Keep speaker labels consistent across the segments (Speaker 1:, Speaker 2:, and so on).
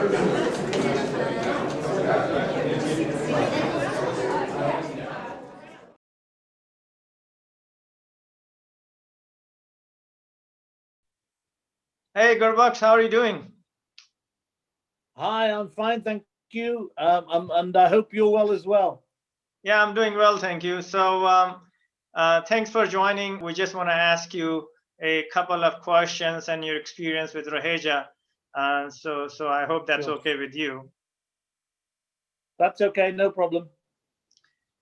Speaker 1: Hey, Gurbux, how are you doing?
Speaker 2: Hi, I'm fine, thank you. And I hope you're well as well.
Speaker 1: Yeah, I'm doing well, thank you. So thanks for joining. We just want to ask you a couple of questions and your experience with Raheja. So I hope that's
Speaker 2: Sure.
Speaker 1: okay with you.
Speaker 2: That's okay, no problem.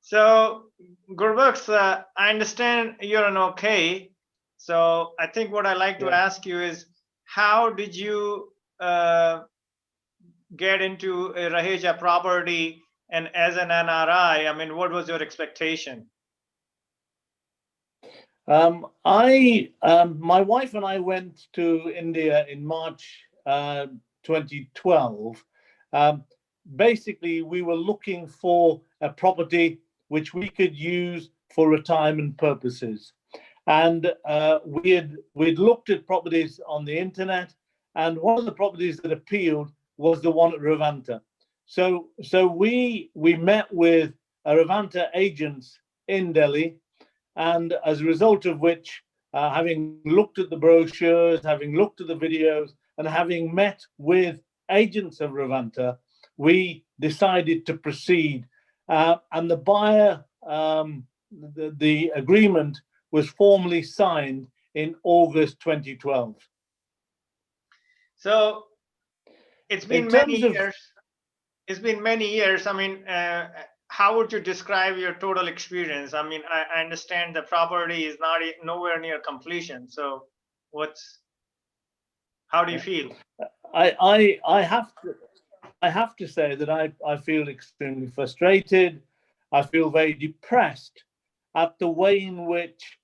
Speaker 1: So, Gurbux, I understand you're an OK. So I think what I'd like to ask you is, how did you get into a Raheja property? And as an NRI, I mean, what was your expectation?
Speaker 2: My wife and I went to India in March 2012. Basically, we were looking for a property which we could use for retirement purposes. And we'd looked at properties on the internet, and one of the properties that appealed was the one at Revanta. So we met with a Revanta agents in Delhi, and as a result of which, having looked at the brochures, having looked at the videos, and having met with agents of Revanta, we decided to proceed. And the buyer, the agreement was formally signed in August 2012.
Speaker 1: So it's been many years. It's been many years. I mean, how would you describe your total experience? I mean, I understand the property is nowhere near completion. So how do you feel?
Speaker 2: I have to say that I feel extremely frustrated. I feel very depressed at the way in which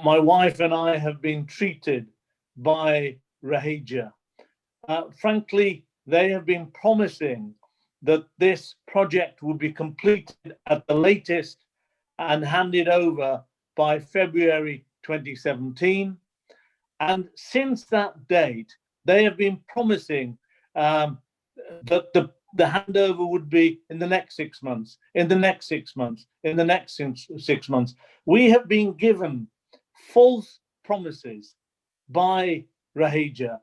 Speaker 2: my wife and I have been treated by Raheja. Frankly, they have been promising that this project will be completed at the latest and handed over by February 2017. And since that date, they have been promising that the handover would be in the next 6 months, in the next 6 months, in the next 6 months. We have been given false promises by Raheja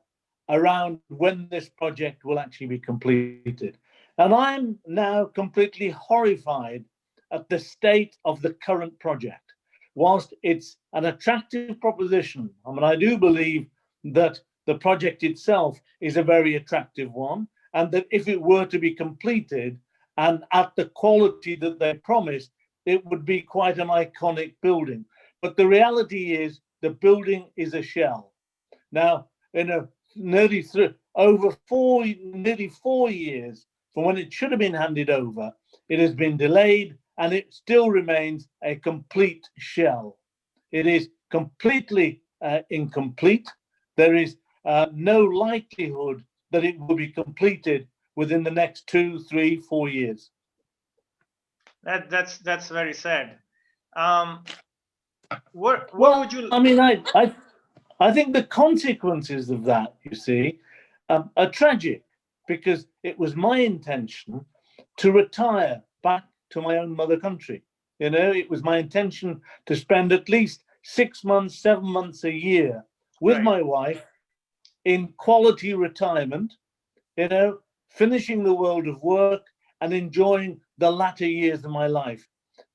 Speaker 2: around when this project will actually be completed. And I'm now completely horrified at the state of the current project. Whilst it's an attractive proposition, I mean, I do believe that the project itself is a very attractive one, and that if it were to be completed and at the quality that they promised, it would be quite an iconic building. But the reality is the building is a shell. Now, in a nearly 4 years from when it should have been handed over, it has been delayed, and it still remains a complete shell. It is completely incomplete. There is no likelihood that it will be completed within the next 2, 3, 4 years.
Speaker 1: That's very sad. What would you?
Speaker 2: I mean, I think the consequences of that, you see, are tragic, because it was my intention to retire back to my own mother country. You know, it was my intention to spend at least 6 months, 7 months a year with my wife in quality retirement, you know, finishing the world of work and enjoying the latter years of my life.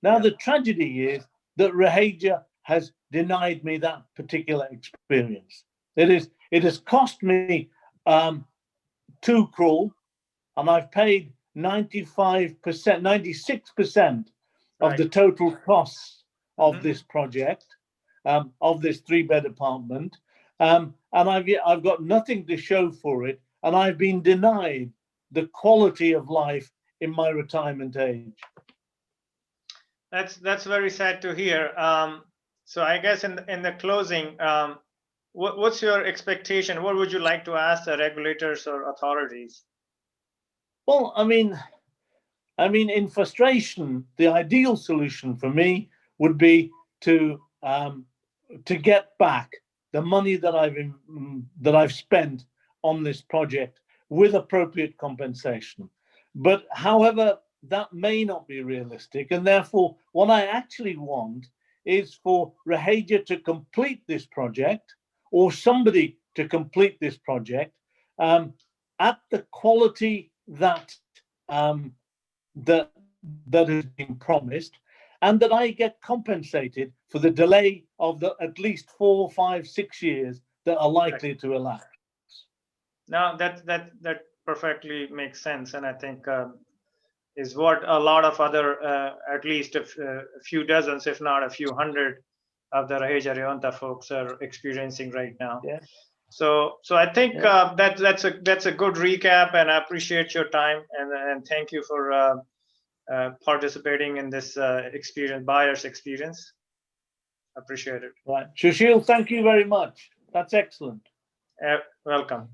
Speaker 2: Now, the tragedy is that Raheja has denied me that particular experience. It has cost me 2 crore, and I've paid 95%, 96% of the total costs of this project, of this 3-bed apartment, and I've got nothing to show for it, and I've been denied the quality of life in my retirement age.
Speaker 1: That's very sad to hear. So I guess in the closing, what's your expectation? What would you like to ask the regulators or authorities?
Speaker 2: Well, I mean, in frustration, the ideal solution for me would be to get back the money that I've spent on this project with appropriate compensation. But however, that may not be realistic. And therefore, what I actually want is for Raheja to complete this project, or somebody to complete this project at the quality that that has been promised, and that I get compensated for the delay of the at least 4, 5, 6 years that are likely to elapse.
Speaker 1: No, that perfectly makes sense, and I think is what a lot of other, at least a few dozens, if not a few hundred, of the Raheja Revanta folks are experiencing right now.
Speaker 2: Yeah.
Speaker 1: So I think that's a good recap, and I appreciate your time, and thank you for participating in this buyer's experience. Appreciate it.
Speaker 2: Right, Sushil, thank you very much. That's excellent.
Speaker 1: Welcome.